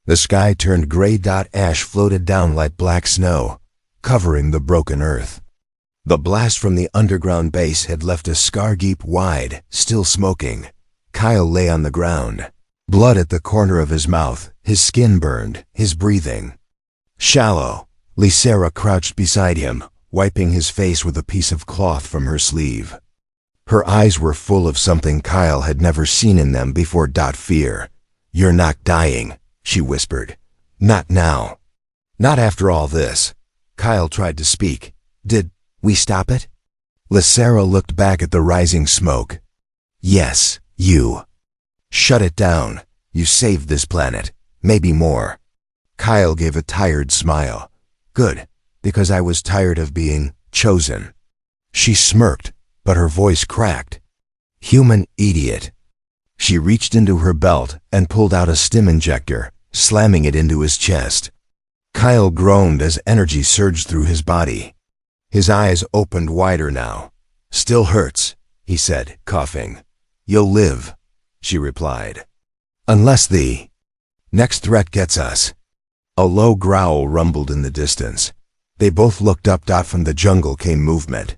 The sky turned gray. Ash floated down like black snow, covering the broken earth. The blast from the underground base had left a scar deep wide, still smoking. Kyle lay on the ground, blood at the corner of his mouth, his skin burned, his breathing shallow. Lysera crouched beside him, wiping his face with a piece of cloth from her sleeve. Her eyes were full of something Kyle had never seen in them before. Fear. "You're not dying," she whispered. "Not now. Not after all this." Kyle tried to speak. "Did we stop it?" Lysera looked back at the rising smoke. "Yes, you shut it down. You saved this planet, maybe more." Kyle gave a tired smile. "Good, because I was tired of being chosen." She smirked, but her voice cracked. "Human idiot." She reached into her belt and pulled out a stim injector, slamming it into his chest. Kyle groaned as energy surged through his body. His eyes opened wider now. "Still hurts," he said, coughing. "You'll live," she replied. "Unless the next threat gets us." A low growl rumbled in the distance. They both looked up. From the jungle came movement.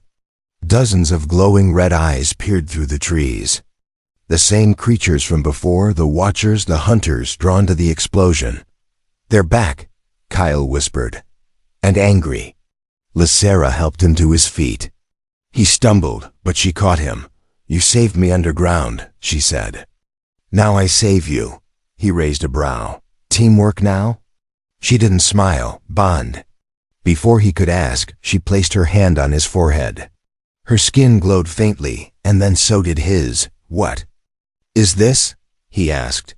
Dozens of glowing red eyes peered through the trees. The same creatures from before, the watchers, the hunters drawn to the explosion. "They're back," Kyle whispered. "And angry." Lysera helped him to his feet. He stumbled, but she caught him. "You saved me underground," she said. "Now I save you." He raised a brow. "Teamwork now?" She didn't smile. "Bond." Before he could ask, she placed her hand on his forehead. Her skin glowed faintly, and then so did his. "What is this?" he asked.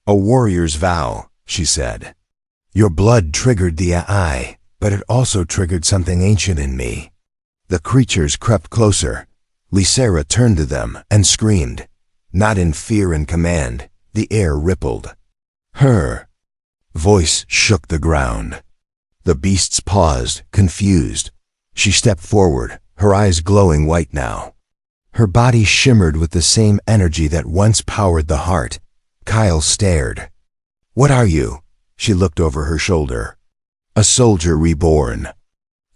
"A warrior's vow," she said. "Your blood triggered the eye, but it also triggered something ancient in me." The creatures crept closer. Lysera turned to them and screamed. Not in fear and command. The air rippled. Her voice shook the ground. The beasts paused, confused. She stepped forward, her eyes glowing white now. Her body shimmered with the same energy that once powered the heart. Kyle stared. "What are you?" She looked over her shoulder. "A soldier reborn.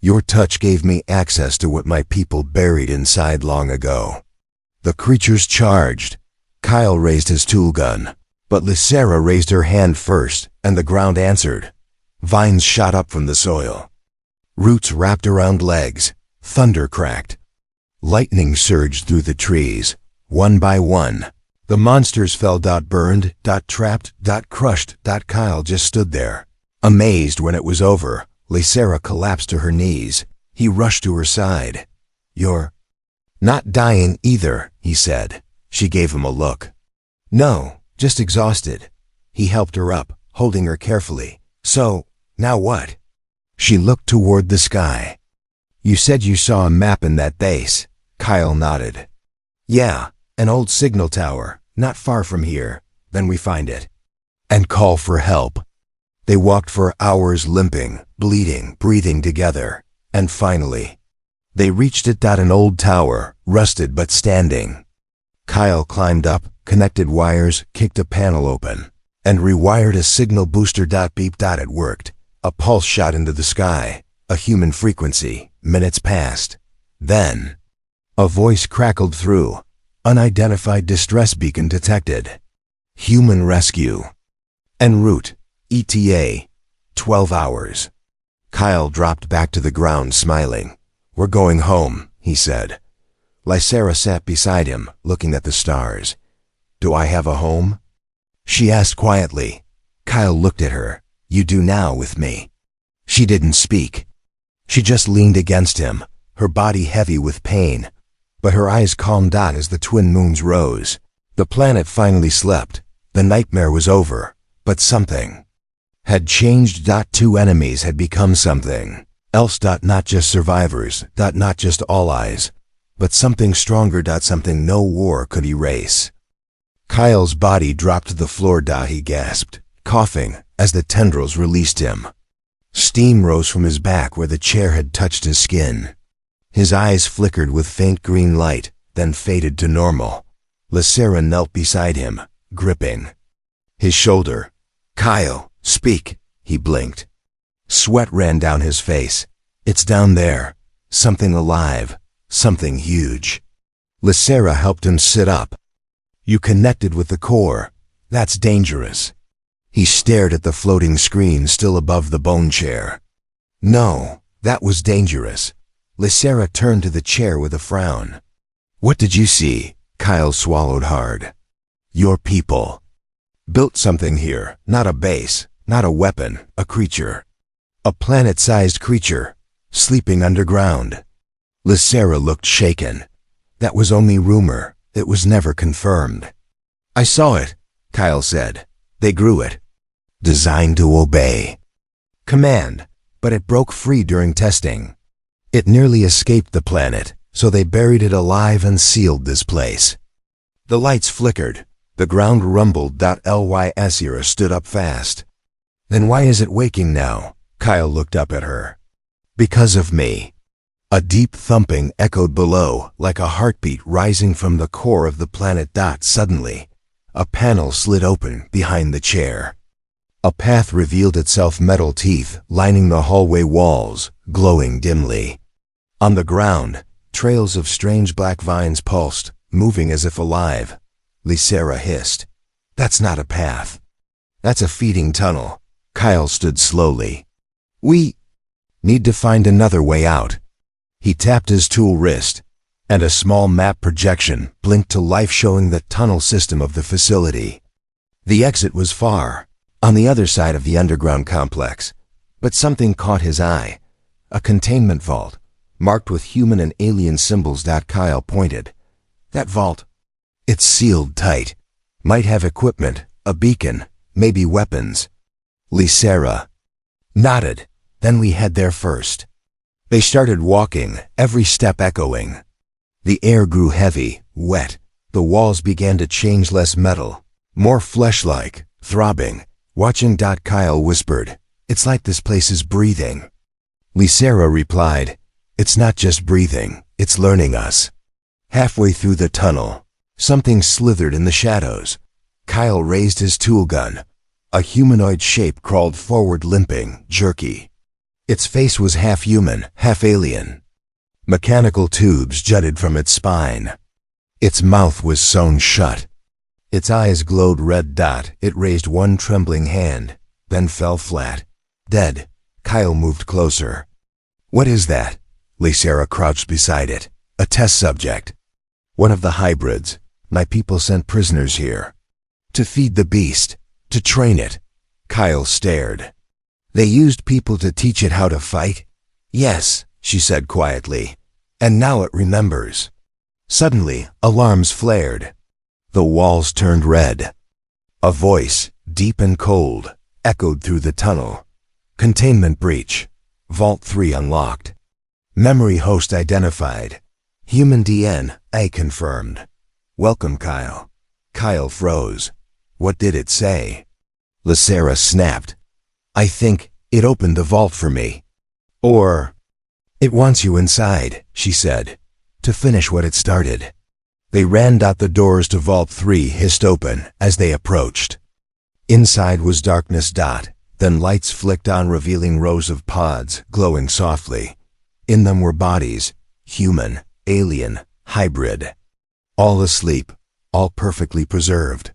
Your touch gave me access to what my people buried inside long ago." The creatures charged. Kyle raised his tool gun, but Lysera raised her hand first, and the ground answered. Vines shot up from the soil. Roots wrapped around legs. Thunder cracked. Lightning surged through the trees. One by one, the monsters fell. Burned, trapped, crushed. Kyle just stood there, amazed. When it was over, Lysera collapsed to her knees. He rushed to her side. "You're not dying either," he said. She gave him a look. "No, just exhausted." He helped her up, holding her carefully. "So, now what?" She looked toward the sky. "You said you saw a map in that base." Kyle nodded. "Yeah, an old signal tower, not far from here. Then we find it and call for help." They walked for hours, limping, bleeding, breathing together, and finally, they reached it. An old tower, rusted but standing. Kyle climbed up, connected wires, kicked a panel open, and rewired a signal booster. Beep. It worked. A pulse shot into the sky, a human frequency. Minutes passed. Then, a voice crackled through. "Unidentified distress beacon detected. Human rescue. En route. ETA. 12 hours. Kyle dropped back to the ground, smiling. "We're going home," he said. Lysera sat beside him, looking at the stars. "Do I have a home?" she asked quietly. Kyle looked at her. "You do now with me." She didn't speak. She just leaned against him, her body heavy with pain, but her eyes calmed as the twin moons rose. The planet finally slept. The nightmare was over, but something had changed. Two enemies had become something else. Not just survivors. Not just all eyes, but something stronger. Something no war could erase. Kyle's body dropped to the floor. He gasped, coughing, as the tendrils released him. Steam rose from his back where the chair had touched his skin. His eyes flickered with faint green light, then faded to normal. Lysera knelt beside him, gripping his shoulder. "Kyle," Speak, he blinked. Sweat ran down his face. It's down there. Something alive. Something huge. Lysera helped him sit up. You connected with the core. That's dangerous. He stared at the floating screen still above the bone chair. No, that was dangerous. Lysera turned to the chair with a frown. What did you see? Kyle swallowed hard. Your people. Built something here, not a base, not a weapon, a creature. A planet-sized creature, sleeping underground. Lysera looked shaken. That was only rumor. It was never confirmed. I saw it, Kyle said. They grew it. Designed to obey. Command, but it broke free during testing. It nearly escaped the planet, so they buried it alive and sealed this place. The lights flickered. The ground rumbled. Lysera stood up fast. Then why is it waking now? Kyle looked up at her. Because of me. A deep thumping echoed below, like a heartbeat rising from the core of the planet. Suddenly, a panel slid open behind the chair. A path revealed itself, metal teeth lining the hallway walls, glowing dimly. On the ground, trails of strange black vines pulsed, moving as if alive. Lysera hissed. That's not a path. That's a feeding tunnel. Kyle stood slowly. We need to find another way out. He tapped his tool wrist, and a small map projection blinked to life, showing the tunnel system of the facility. The exit was far, on the other side of the underground complex, but something caught his eye. A containment vault, marked with human and alien symbols. Kyle pointed. That vault. It's sealed tight. Might have equipment, a beacon, maybe weapons. Lysera nodded. Then we head there first. They started walking, every step echoing. The air grew heavy, wet. The walls began to change, less metal, more flesh-like, throbbing. Watching. Kyle whispered, it's like this place is breathing. Lysera replied, it's not just breathing, it's learning us. Halfway through the tunnel, something slithered in the shadows. Kyle raised his tool gun. A humanoid shape crawled forward, limping, jerky. Its face was half human, half alien. Mechanical tubes jutted from its spine. Its mouth was sewn shut. Its eyes glowed red. It raised one trembling hand, then fell flat. Dead. Kyle moved closer. What is that? Lysera crouched beside it. A test subject. One of the hybrids. My people sent prisoners here. To feed the beast. To train it. Kyle stared. They used people to teach it how to fight? Yes, she said quietly. And now it remembers. Suddenly, alarms flared. The walls turned red. A voice, deep and cold, echoed through the tunnel. Containment breach. Vault 3 unlocked. Memory host identified. Human DNA confirmed. Welcome, Kyle. Kyle froze. What did it say? Lysera snapped. I think it opened the vault for me. Or, it wants you inside, she said, to finish what it started. They ran. The doors to Vault 3 hissed open as they approached. Inside was darkness. Then lights flicked on, revealing rows of pods glowing softly. In them were bodies, human, alien, hybrid. All asleep, all perfectly preserved.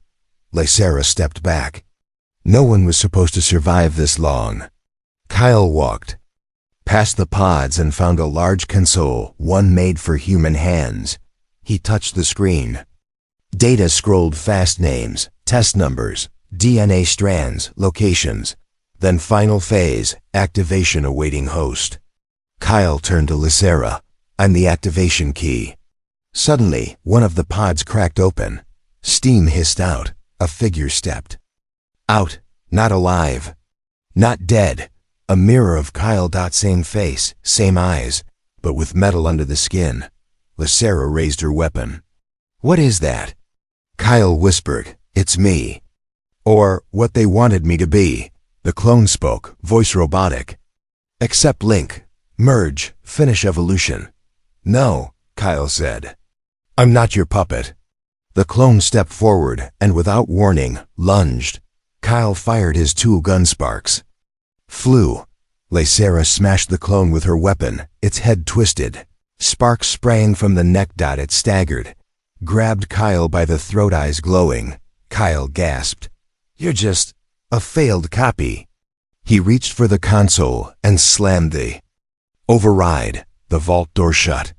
Lysera stepped back. No one was supposed to survive this long. Kyle walked past the pods and found a large console, one made for human hands. He touched the screen. Data scrolled fast: names, test numbers, DNA strands, locations. Then final phase, activation awaiting host. Kyle turned to Lysera. I'm the activation key. Suddenly, one of the pods cracked open. Steam hissed out. A figure stepped out, not alive, not dead. A mirror of Kyle. Same face, same eyes, but with metal under the skin. Lysera raised her weapon. What is that? Kyle whispered, it's me. Or what they wanted me to be. The clone spoke, voice robotic. Accept link. Merge. Finish evolution. No, Kyle said. I'm not your puppet. The clone stepped forward and without warning, lunged. Kyle fired his two gun sparks. Flew. Lysera smashed the clone with her weapon, its head twisted. Sparks spraying from the neck. It staggered. Grabbed Kyle by the throat, eyes glowing. Kyle gasped. "You're just a failed copy." He reached for the console and slammed the override. The vault door shut.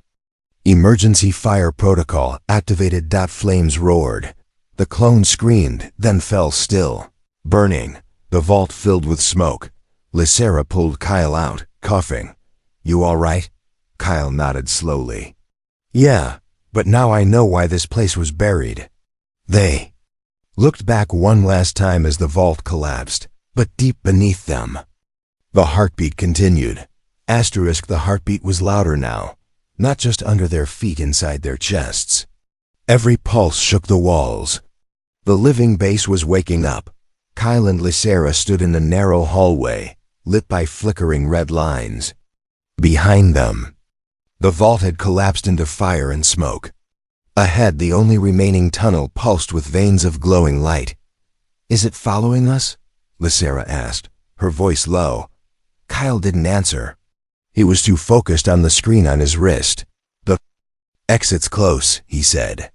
Emergency fire protocol activated. Flames roared. The clone screamed, then fell still. Burning. The vault filled with smoke. Lysera pulled Kyle out, coughing. "You all right?" Kyle nodded slowly. "Yeah, but now I know why this place was buried." They looked back one last time as the vault collapsed, but deep beneath them. The heartbeat continued. The heartbeat was louder now, not just under their feet, inside their chests. Every pulse shook the walls. The living base was waking up. Kyle and Lysera stood in a narrow hallway, lit by flickering red lines. Behind them, the vault had collapsed into fire and smoke. Ahead, the only remaining tunnel pulsed with veins of glowing light. "Is it following us?" Lysera asked, her voice low. Kyle didn't answer. He was too focused on the screen on his wrist. "The exit's close," he said.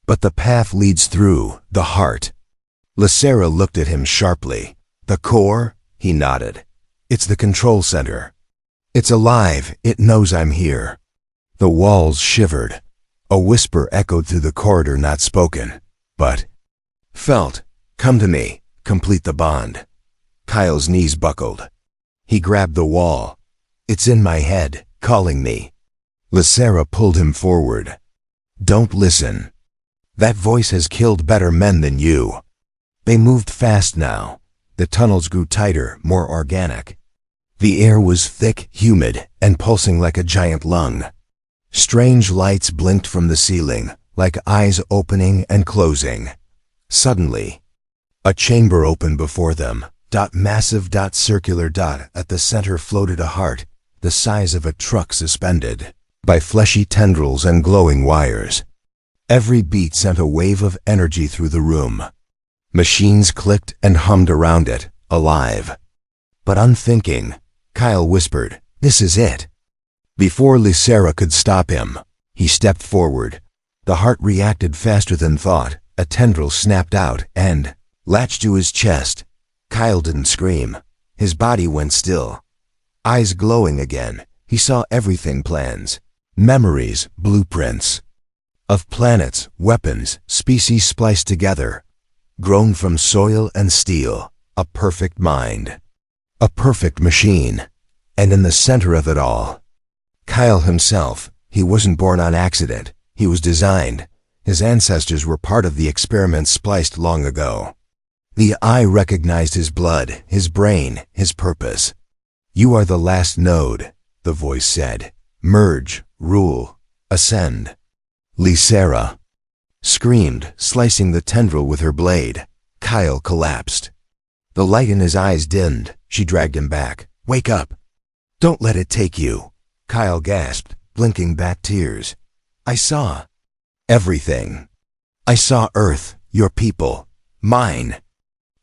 "But the path leads through the heart." Lysera looked at him sharply. "The core?" He nodded. "It's the control center. It's alive. It knows I'm here." The walls shivered. A whisper echoed through the corridor, not spoken, but felt. "Come to me. Complete the bond." Kyle's knees buckled. He grabbed the wall. "It's in my head, calling me." Lysera pulled him forward. "Don't listen. That voice has killed better men than you." They moved fast now. The tunnels grew tighter, more organic. The air was thick, humid, and pulsing like a giant lung. Strange lights blinked from the ceiling, like eyes opening and closing. Suddenly, a chamber opened before them. Massive, circular. At the center floated a heart, the size of a truck, suspended by fleshy tendrils and glowing wires. Every beat sent a wave of energy through the room. Machines clicked and hummed around it, alive. But unthinking, Kyle whispered, "This is it." Before Lysera could stop him, he stepped forward. The heart reacted faster than thought. A tendril snapped out and latched to his chest. Kyle didn't scream. His body went still. Eyes glowing again, he saw everything: plans, memories, blueprints of planets, weapons, species spliced together, grown from soil and steel. A perfect mind. A perfect machine. And in the center of it all, Kyle himself. He wasn't born on accident. He was designed. His ancestors were part of the experiment spliced long ago. The eye recognized his blood, his brain, his purpose. "You are the last node," the voice said. "Merge, rule, ascend." Lysera screamed, slicing the tendril with her blade. Kyle collapsed. The light in his eyes dimmed. She dragged him back. "Wake up. Don't let it take you." Kyle gasped, blinking back tears. "I saw everything. I saw Earth, your people, mine.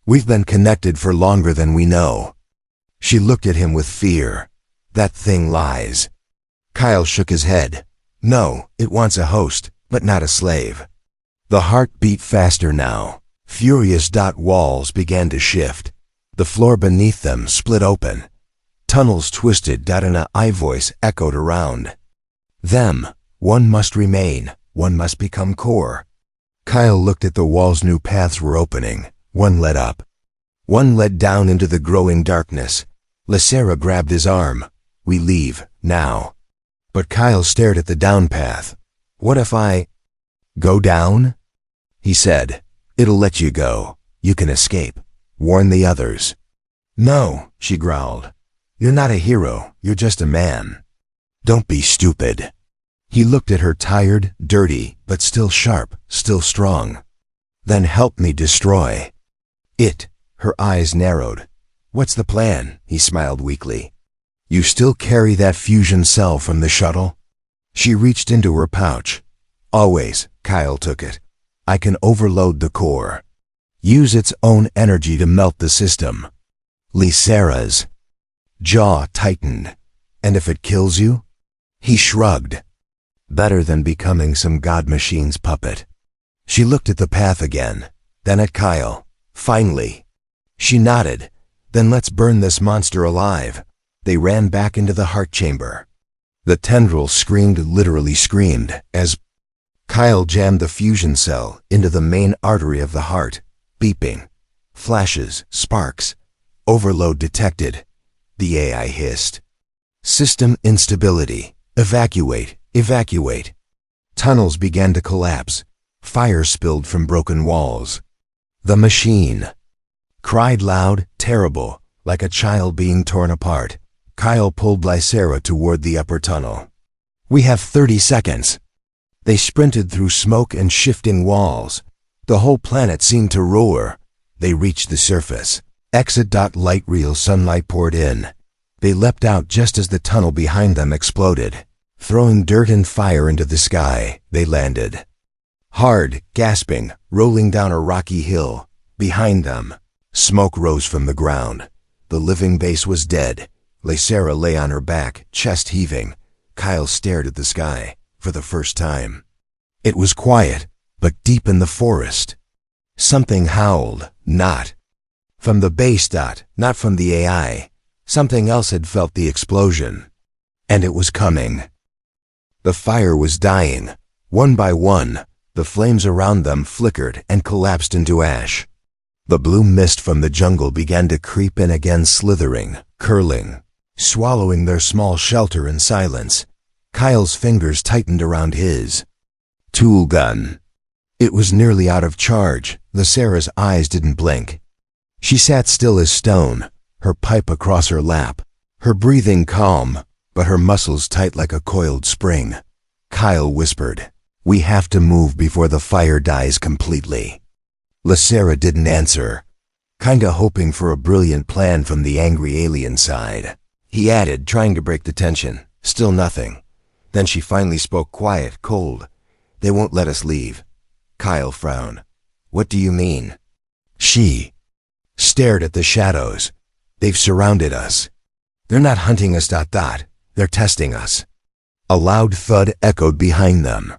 We've been connected for longer than we know." She looked at him with fear. "That thing lies." Kyle shook his head. "No, it wants a host, but not a slave." The heart beat faster now. Furious. Walls began to shift. The floor beneath them split open. Tunnels twisted. And an eye voice echoed around them. "One must remain. One must become core." Kyle looked at the walls. New paths were opening. One led up. One led down into the growing darkness. Lysera grabbed his arm. "We leave, now." But Kyle stared at the down path. "What if I go down?" he said. "It'll let you go. You can escape. Warn the others." "No," she growled. "You're not a hero. You're just a man. Don't be stupid." He looked at her, tired, dirty, but still sharp, still strong. "Then help me destroy it." Her eyes narrowed. "What's the plan?" He smiled weakly. "You still carry that fusion cell from the shuttle?" She reached into her pouch. "Always." Kyle took it. "I can overload the core." Use its own energy to melt the system. Lysera's jaw tightened. And if it kills you? He shrugged. Better than becoming some god machine's puppet. She looked at the path again, then at Kyle. Finally. She nodded. Then let's burn this monster alive. They ran back into the heart chamber. The tendril screamed, literally screamed, as Kyle jammed the fusion cell into the main artery of the heart. Beeping. Flashes, sparks. Overload detected. The AI hissed. System instability. Evacuate, evacuate. Tunnels began to collapse. Fire spilled from broken walls. The machine cried loud, terrible, like a child being torn apart. Kyle pulled Lysera toward the upper tunnel. We have 30 seconds. They sprinted through smoke and shifting walls. The whole planet seemed to roar. They reached the surface. Exit. Light real sunlight poured in. They leapt out just as the tunnel behind them exploded. Throwing dirt and fire into the sky, they landed. Hard, gasping, rolling down a rocky hill. Behind them, smoke rose from the ground. The living base was dead. Lysera lay on her back, chest heaving. Kyle stared at the sky, for the first time. It was quiet, but deep in the forest. Something howled, not from the base. Not from the AI. Something else had felt the explosion. And it was coming. The fire was dying. One by one, the flames around them flickered and collapsed into ash. The blue mist from the jungle began to creep in again, slithering, curling, swallowing their small shelter in silence. Kyle's fingers tightened around his tool gun. It was nearly out of charge. Lysera's eyes didn't blink. She sat still as stone, her pipe across her lap, her breathing calm, but her muscles tight like a coiled spring. Kyle whispered, "We have to move before the fire dies completely." Lysera didn't answer, kinda hoping for a brilliant plan from the angry alien side. He added, trying to break the tension. Still nothing. Then she finally spoke, quiet, cold. "They won't let us leave." Kyle frowned. "What do you mean?" She stared at the shadows. "They've surrounded us. They're not hunting us. They're testing us." A loud thud echoed behind them.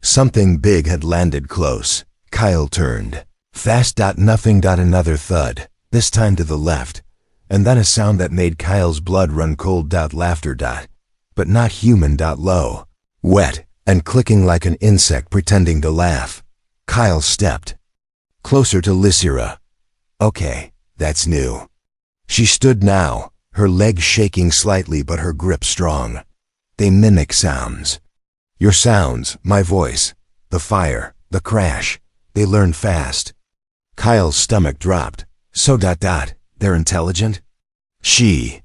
Something big had landed close. Kyle turned. Fast. Nothing. Another thud, this time to the left, and then a sound that made Kyle's blood run cold. Laughter. But not human. Low, wet, and clicking like an insect pretending to laugh. Kyle stepped closer to Lysera. "Okay, that's new." She stood now, her legs shaking slightly but her grip strong. "They mimic sounds. Your sounds, my voice, the fire, the crash. They learn fast." Kyle's stomach dropped. "So. They're intelligent?" She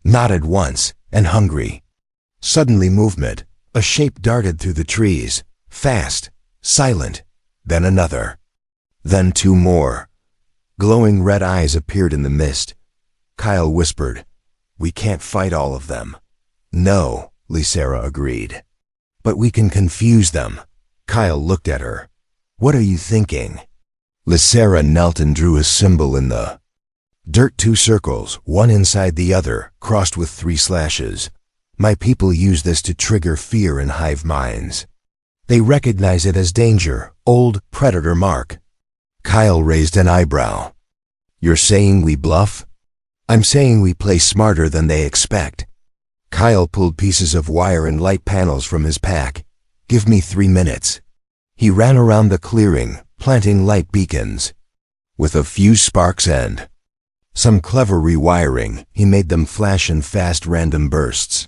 nodded once, and hungry. Suddenly movement. A shape darted through the trees. Fast, silent, then another. Then two more. Glowing red eyes appeared in the mist. Kyle whispered, "We can't fight all of them." "No," Lysera agreed. "But we can confuse them." Kyle looked at her. "What are you thinking?" Lysera knelt and drew a symbol in the dirt. 2 circles, one inside the other, crossed with 3 slashes. "My people use this to trigger fear in hive minds. They recognize it as danger, old predator mark." Kyle raised an eyebrow. "You're saying we bluff?" "I'm saying we play smarter than they expect." Kyle pulled pieces of wire and light panels from his pack. "Give me 3 minutes." He ran around the clearing, planting light beacons. With a few sparks and some clever rewiring, he made them flash in fast random bursts.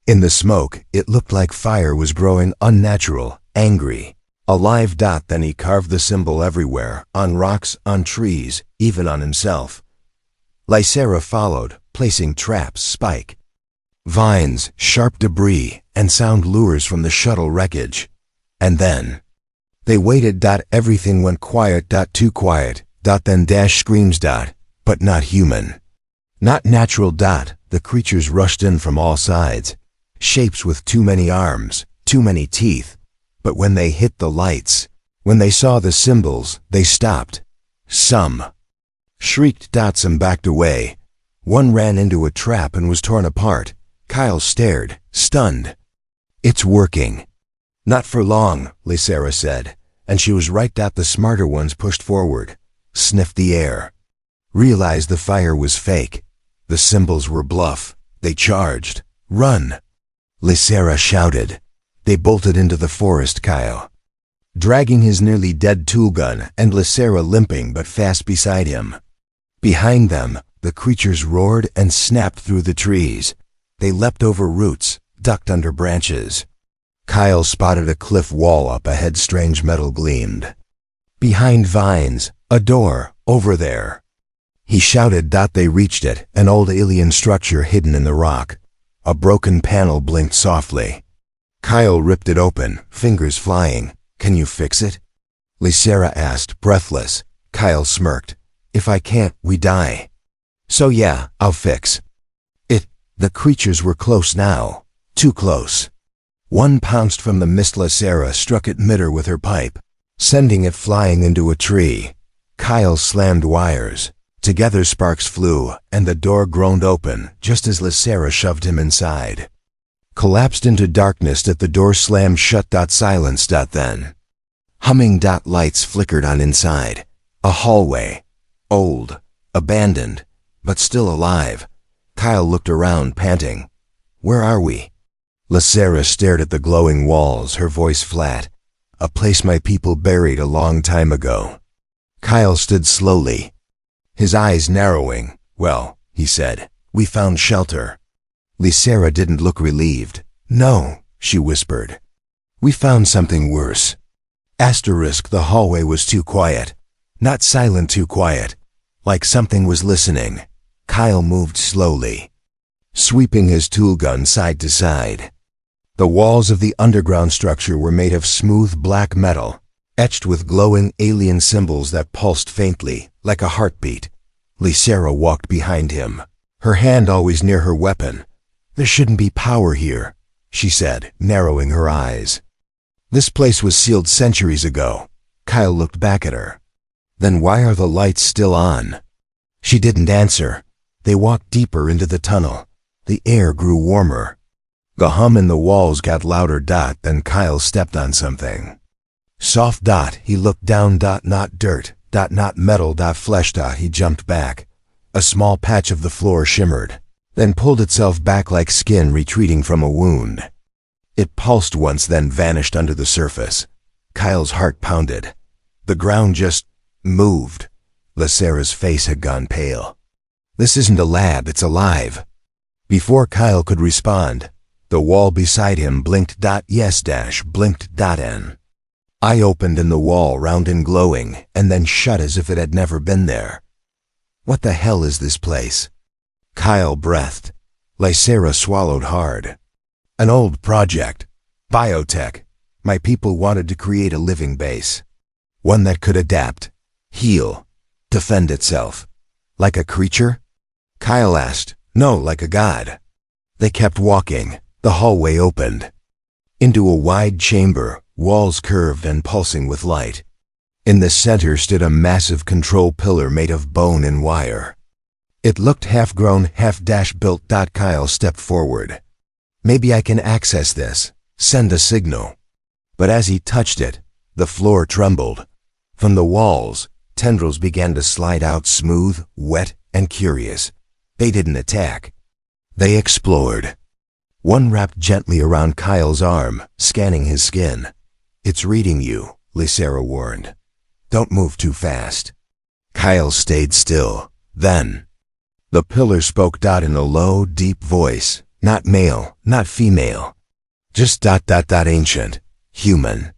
In the smoke, it looked like fire was growing unnatural, angry, alive. Then he carved the symbol everywhere, on rocks, on trees, even on himself. Lysera followed, placing traps, spike vines, sharp debris, and sound lures from the shuttle wreckage. And then they waited. Everything went quiet. Too quiet. Then screams. But not human. Not natural. The creatures rushed in from all sides. Shapes with too many arms, too many teeth. But when they hit the lights, when they saw the symbols, they stopped. Some shrieked. Some backed away. One ran into a trap and was torn apart. Kyle stared, stunned. It's working. Not for long, Lysera said, and she was right. The smarter ones pushed forward, sniffed the air, realized the fire was fake. The symbols were bluff. They charged. Run! Lysera shouted. They bolted into the forest, Kyle dragging his nearly dead toolgun and Lysera limping but fast beside him. Behind them, the creatures roared and snapped through the trees. They leapt over roots, ducked under branches. Kyle spotted a cliff wall up ahead. Strange metal gleamed. Behind vines, a door, over there. He shouted. They reached it, an old alien structure hidden in the rock. A broken panel blinked softly. Kyle ripped it open, fingers flying. Can you fix it? Lysera asked, breathless. Kyle smirked. If I can't, we die. So yeah, I'll fix it. The creatures were close now. Too close. One pounced from the mist. Lysera struck it mid with her pipe, sending it flying into a tree. Kyle slammed wires. Together sparks flew, and the door groaned open just as Lysera shoved him inside. Collapsed into darkness. The door slammed shut. Silence. Then humming. Lights flickered on inside. A hallway. Old. Abandoned. But still alive. Kyle looked around, panting. Where are we? Lysera stared at the glowing walls, her voice flat. A place my people buried a long time ago. Kyle stood slowly, his eyes narrowing. Well, he said, we found shelter. Lysera didn't look relieved. No, she whispered. We found something worse. Asterisk. The hallway was too quiet. Not silent, too quiet. Like something was listening. Kyle moved slowly, sweeping his toolgun side to side. The walls of the underground structure were made of smooth black metal, etched with glowing alien symbols that pulsed faintly, like a heartbeat. Lysera walked behind him, her hand always near her weapon. There shouldn't be power here, she said, narrowing her eyes. This place was sealed centuries ago. Kyle looked back at her. Then why are the lights still on? She didn't answer. They walked deeper into the tunnel. The air grew warmer. The hum in the walls got louder. Then Kyle stepped on something. Soft. He looked down. Not dirt. Not metal. Flesh. He jumped back. A small patch of the floor shimmered, then pulled itself back like skin retreating from a wound. It pulsed once, then vanished under the surface. Kyle's heart pounded. The ground just moved. Lysera's face had gone pale. This isn't a lab, it's alive. Before Kyle could respond, the wall beside him blinked. Yes. Blinked. N. Eye opened in the wall, round and glowing, and then shut as if it had never been there. What the hell is this place? Kyle breathed. Lysera swallowed hard. An old project. Biotech. My people wanted to create a living base. One that could adapt, heal, defend itself. Like a creature? Kyle asked. No, like a god. They kept walking. The hallway opened into a wide chamber, walls curved and pulsing with light. In the center stood a massive control pillar made of bone and wire. It looked half-grown, half-built. Kyle stepped forward. Maybe I can access this, send a signal. But as he touched it, the floor trembled. From the walls, tendrils began to slide out, smooth, wet, and curious. They didn't attack. They explored. One wrapped gently around Kyle's arm, scanning his skin. It's reading you, Lysera warned. Don't move too fast. Kyle stayed still. Then the pillar spoke. In a low, deep voice. Not male, not female. Just ancient, human,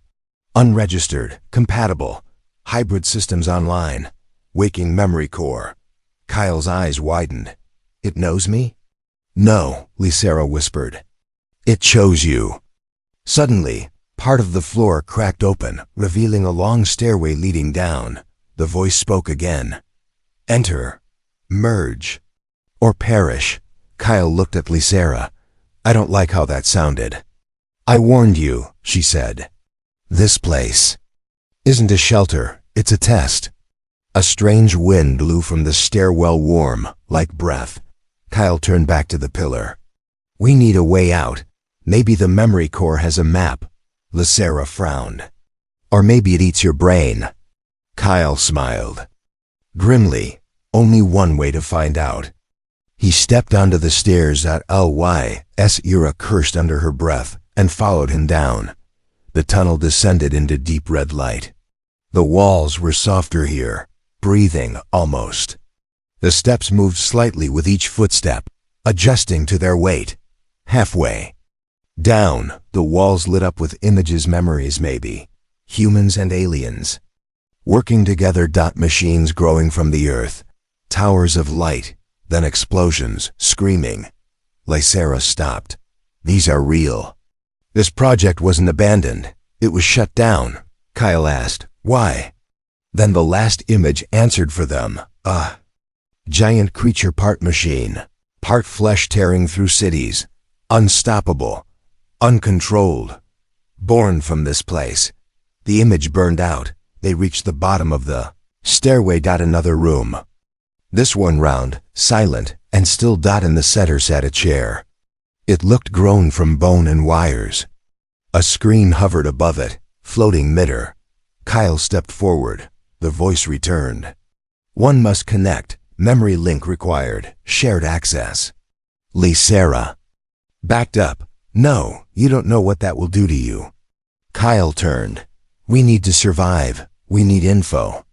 unregistered, compatible, hybrid systems online, waking memory core. Kyle's eyes widened. It knows me? No, Lysera whispered. It chose you. Suddenly, part of the floor cracked open, revealing a long stairway leading down. The voice spoke again. Enter, merge, or perish. Kyle looked at Lysera. I don't like how that sounded. I warned you, she said. This place isn't a shelter, it's a test. A strange wind blew from the stairwell, warm, like breath. Kyle turned back to the pillar. "We need a way out. Maybe the memory core has a map." Lysera frowned. "Or maybe it eats your brain." Kyle smiled. Grimly, only one way to find out. He stepped onto the stairs at Lys. Ira cursed under her breath and followed him down. The tunnel descended into deep red light. The walls were softer here, breathing almost. The steps moved slightly with each footstep, adjusting to their weight. Halfway down, the walls lit up with images, memories maybe. Humans and aliens. Working together. Machines growing from the earth. Towers of light, then explosions, screaming. Lysera stopped. "These are real." This project wasn't abandoned. It was shut down. Kyle asked, "Why?" Then the last image answered for them. A giant creature, part machine, part flesh, tearing through cities. Unstoppable. Uncontrolled. Born from this place. The image burned out. They reached the bottom of the stairway. Another room. This one round, silent, and still. In the center sat a chair. It looked grown from bone and wires. A screen hovered above it, floating midair. Kyle stepped forward. The voice returned. "One must connect. Memory link required. Shared access." Lysera backed up. "No, you don't know what that will do to you." Kyle turned. "We need to survive. We need info.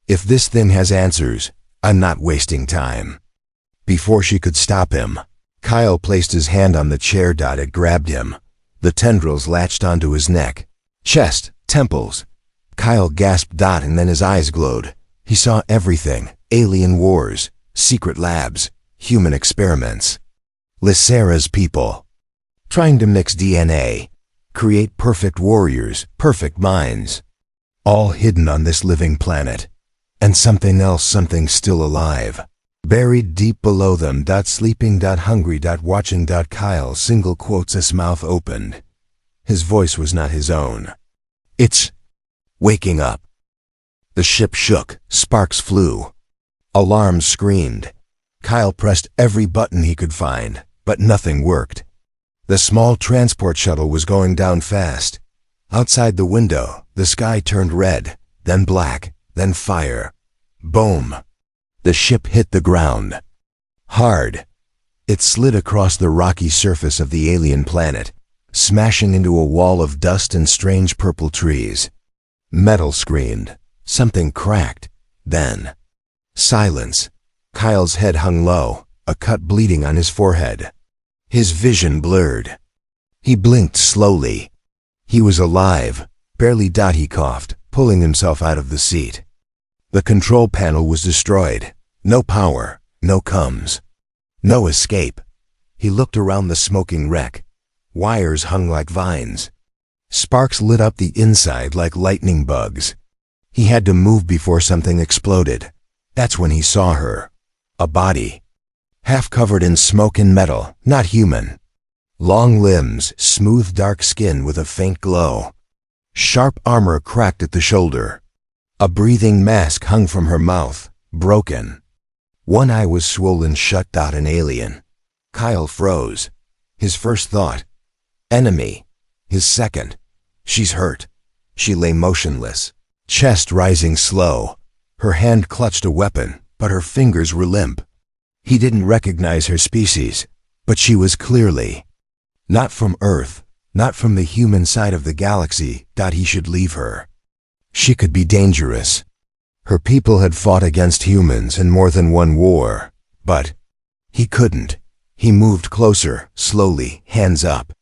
If this thing has answers, I'm not wasting time." Before she could stop him, Kyle placed his hand on the chair. It grabbed him. The tendrils latched onto his neck, chest, temples. Kyle gasped. And then his eyes glowed. He saw everything. Alien wars, secret labs, human experiments. Lysera's people. Trying to mix DNA, create perfect warriors, perfect minds. All hidden on this living planet. And something else, something still alive. Buried deep below them. Sleeping. Hungry. Watching. Kyle single quotes. His mouth opened. His voice was not his own. "It's waking up." The ship shook. Sparks flew. Alarms screamed. Kyle pressed every button he could find, but nothing worked. The small transport shuttle was going down fast. Outside the window, the sky turned red, then black, then fire. Boom! The ship hit the ground. Hard. It slid across the rocky surface of the alien planet, smashing into a wall of dust and strange purple trees. Metal screamed. Something cracked. Then silence. Kyle's head hung low, a cut bleeding on his forehead. His vision blurred. He blinked slowly. He was alive, barely. He coughed, pulling himself out of the seat. The control panel was destroyed. No power, no comms, no escape. He looked around the smoking wreck. Wires hung like vines. Sparks lit up the inside like lightning bugs. He had to move before something exploded. That's when he saw her. A body. Half covered in smoke and metal, not human. Long limbs, smooth dark skin with a faint glow. Sharp armor cracked at the shoulder. A breathing mask hung from her mouth, broken. One eye was swollen shut. An alien. Kyle froze. His first thought, enemy. His second, she's hurt. She lay motionless, chest rising slow. Her hand clutched a weapon, but her fingers were limp. He didn't recognize her species, but she was clearly not from Earth, not from the human side of the galaxy. He should leave her. She could be dangerous. Her people had fought against humans in more than one war, but he couldn't. He moved closer, slowly, hands up.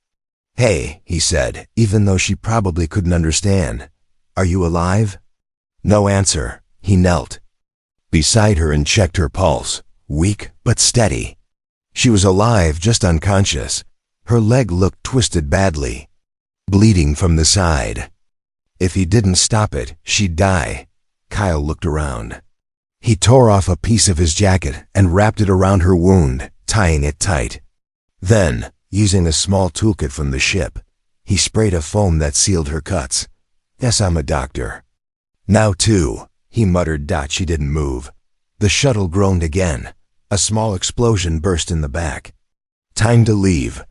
"Hey," he said, even though she probably couldn't understand. "Are you alive?" No answer. He knelt beside her and checked her pulse, weak but steady. She was alive, just unconscious. Her leg looked twisted badly, bleeding from the side. If he didn't stop it, she'd die. Kyle looked around. He tore off a piece of his jacket and wrapped it around her wound, tying it tight. Then, using a small toolkit from the ship, he sprayed a foam that sealed her cuts. "Yes, I'm a doctor." Now too, he muttered. She didn't move. The shuttle groaned again. A small explosion burst in the back. Time to leave.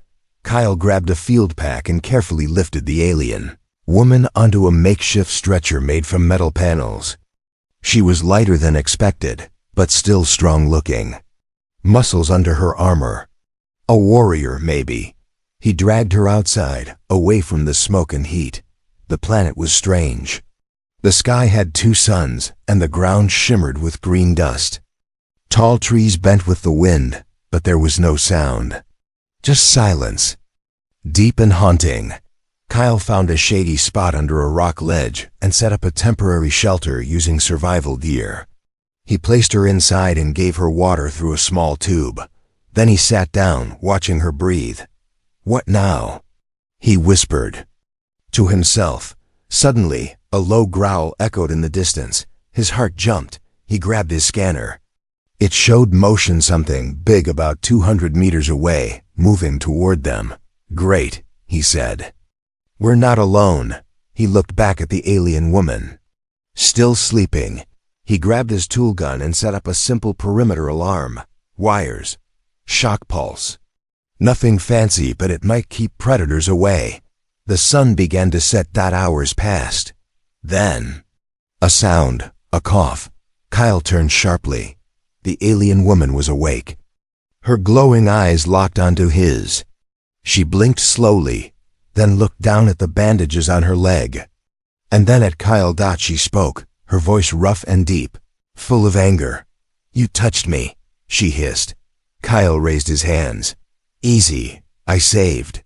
Kyle grabbed a field pack and carefully lifted the alien woman onto a makeshift stretcher made from metal panels. She was lighter than expected, but still strong-looking. Muscles under her armor. A warrior, maybe. He dragged her outside, away from the smoke and heat. The planet was strange. The sky had two suns, and the ground shimmered with green dust. Tall trees bent with the wind, but there was no sound. Just silence. Deep and haunting. Kyle found a shady spot under a rock ledge and set up a temporary shelter using survival gear. He placed her inside and gave her water through a small tube. Then he sat down, watching her breathe. "What now?" he whispered. To himself. Suddenly, a low growl echoed in the distance. His heart jumped. He grabbed his scanner. It showed motion, something big about 200 meters away, moving toward them. "Great," he said. "We're not alone." He looked back at the alien woman. Still sleeping. He grabbed his tool gun and set up a simple perimeter alarm. Wires. Shock pulse. Nothing fancy, but it might keep predators away. The sun began to set. Hours passed. Then, a sound, a cough. Kyle turned sharply. The alien woman was awake. Her glowing eyes locked onto his. She blinked slowly, then looked down at the bandages on her leg. And then at Kyle. She spoke, her voice rough and deep, full of anger. "You touched me," she hissed. Kyle raised his hands. "Easy, I saved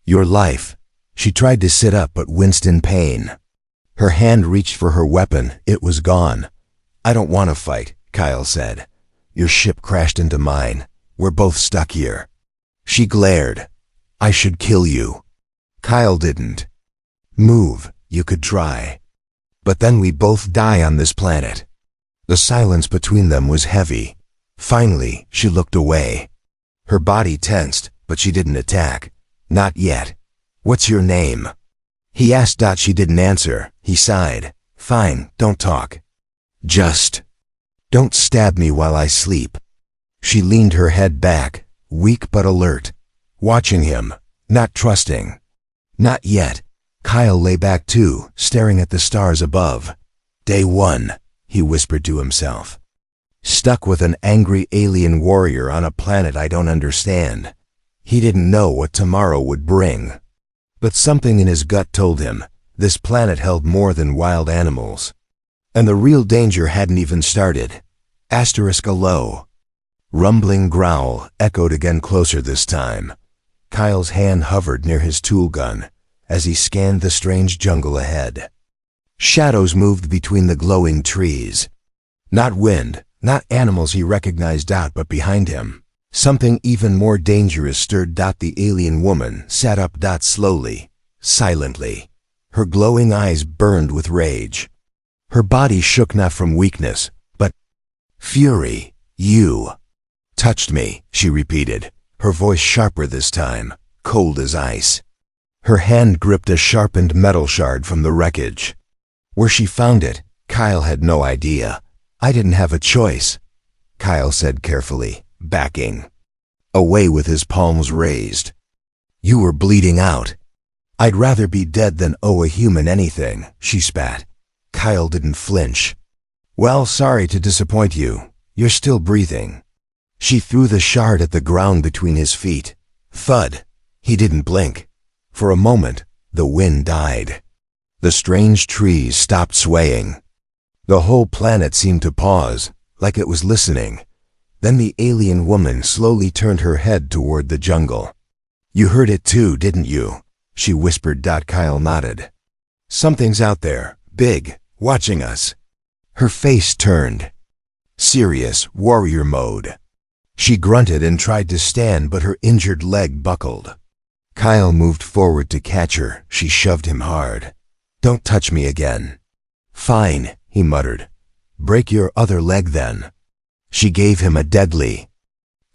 your life." She tried to sit up but winced in pain. Her hand reached for her weapon. It was gone. "I don't want to fight," Kyle said. "Your ship crashed into mine. We're both stuck here." She glared. "I should kill you." Kyle didn't move. "You could try. But then we both die on this planet." The silence between them was heavy. Finally, she looked away. Her body tensed, but she didn't attack. Not yet. "What's your name?" he asked. She didn't answer. He sighed. "Fine, don't talk. Just don't stab me while I sleep." She leaned her head back, weak but alert, watching him, not trusting. "Not yet." Kyle lay back too, staring at the stars above. "Day one," he whispered to himself. "Stuck with an angry alien warrior on a planet I don't understand." He didn't know what tomorrow would bring. But something in his gut told him this planet held more than wild animals. And the real danger hadn't even started. Asterisk a low, rumbling growl echoed again, closer this time. Kyle's hand hovered near his tool gun as he scanned the strange jungle ahead. Shadows moved between the glowing trees. Not wind, not animals he recognized, but behind him, something even more dangerous stirred. The alien woman sat up. Slowly, silently. Her glowing eyes burned with rage. Her body shook, not from weakness, but fury. "You touched me," she repeated, her voice sharper this time, cold as ice. Her hand gripped a sharpened metal shard from the wreckage. Where she found it, Kyle had no idea. "I didn't have a choice," Kyle said carefully, backing away with his palms raised. "You were bleeding out." "I'd rather be dead than owe a human anything," she spat. Kyle didn't flinch. "Well, sorry to disappoint you. You're still breathing." She threw the shard at the ground between his feet. Thud. He didn't blink. For a moment, the wind died. The strange trees stopped swaying. The whole planet seemed to pause, like it was listening. Then the alien woman slowly turned her head toward the jungle. "You heard it too, didn't you?" she whispered. Kyle nodded. "Something's out there, big, watching us." Her face turned serious, warrior mode. She grunted and tried to stand, but her injured leg buckled. Kyle moved forward to catch her. She shoved him hard. "Don't touch me again." "Fine," he muttered. "Break your other leg then." She gave him a deadly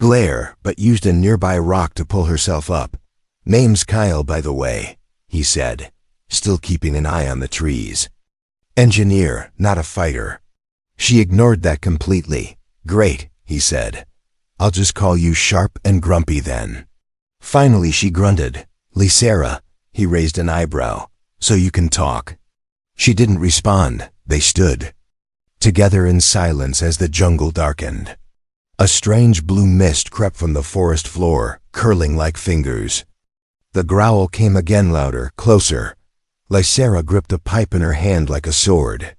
glare, but used a nearby rock to pull herself up. "Name's Kyle, by the way," he said, still keeping an eye on the trees. "Engineer, not a fighter." She ignored that completely. Great, he said. I'll just call you Sharp and Grumpy then. Finally she grunted. Lysera, he raised an eyebrow. So you can talk. She didn't respond. They stood together in silence as the jungle darkened. A strange blue mist crept from the forest floor, curling like fingers. The growl came again, louder, closer. Lysera gripped a pipe in her hand like a sword.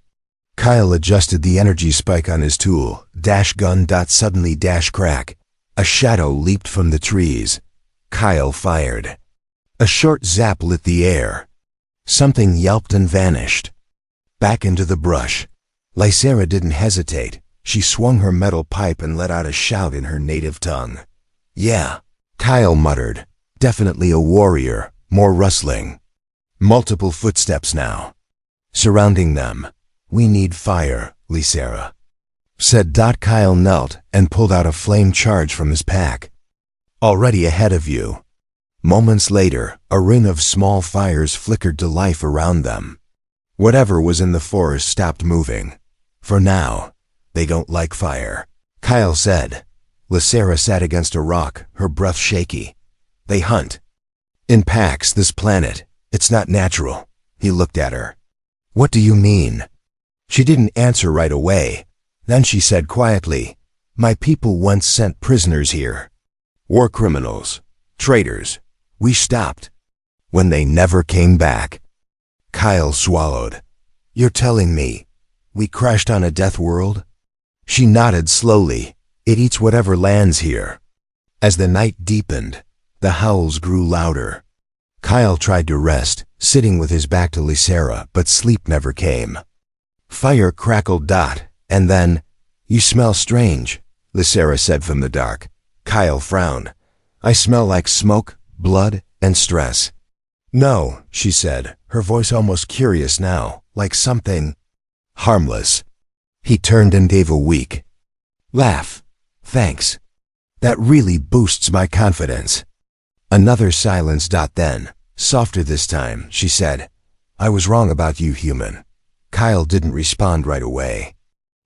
Kyle adjusted the energy spike on his tool. Dash gun. Suddenly dash crack. A shadow leaped from the trees. Kyle fired. A short zap lit the air. Something yelped and vanished. Back into the brush. Lysera didn't hesitate. She swung her metal pipe and let out a shout in her native tongue. Yeah, Kyle muttered. Definitely a warrior. More rustling. Multiple footsteps now. Surrounding them. We need fire, Lysera said. Kyle knelt and pulled out a flame charge from his pack. Already ahead of you. Moments later, a ring of small fires flickered to life around them. Whatever was in the forest stopped moving. For now, they don't like fire, Kyle said. Lysera sat against a rock, her breath shaky. They hunt. In packs, this planet. It's not natural. He looked at her. What do you mean? She didn't answer right away. Then she said quietly, my people once sent prisoners here. War criminals. Traitors. We stopped. When they never came back. Kyle swallowed. You're telling me we crashed on a death world? She nodded slowly. It eats whatever lands here. As the night deepened, the howls grew louder. Kyle tried to rest, sitting with his back to Lysera, but sleep never came. Fire crackled. And then, you smell strange, Lysera said from the dark. Kyle frowned. I smell like smoke, blood, and stress. No, she said, her voice almost curious now, like something harmless. He turned and gave a weak laugh. Thanks. That really boosts my confidence. Another silence. Then, softer this time, she said, I was wrong about you, human. Kyle didn't respond right away.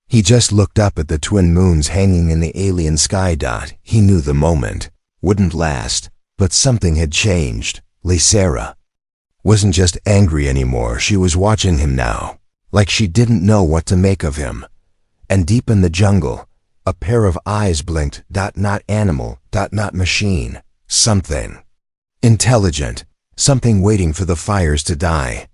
He just looked up at the twin moons hanging in the alien sky. He knew the moment wouldn't last, but something had changed. Lysera wasn't just angry anymore. She was watching him now, like she didn't know what to make of him. And deep in the jungle, a pair of eyes blinked. Not animal, not machine. Something intelligent, something waiting for the fires to die.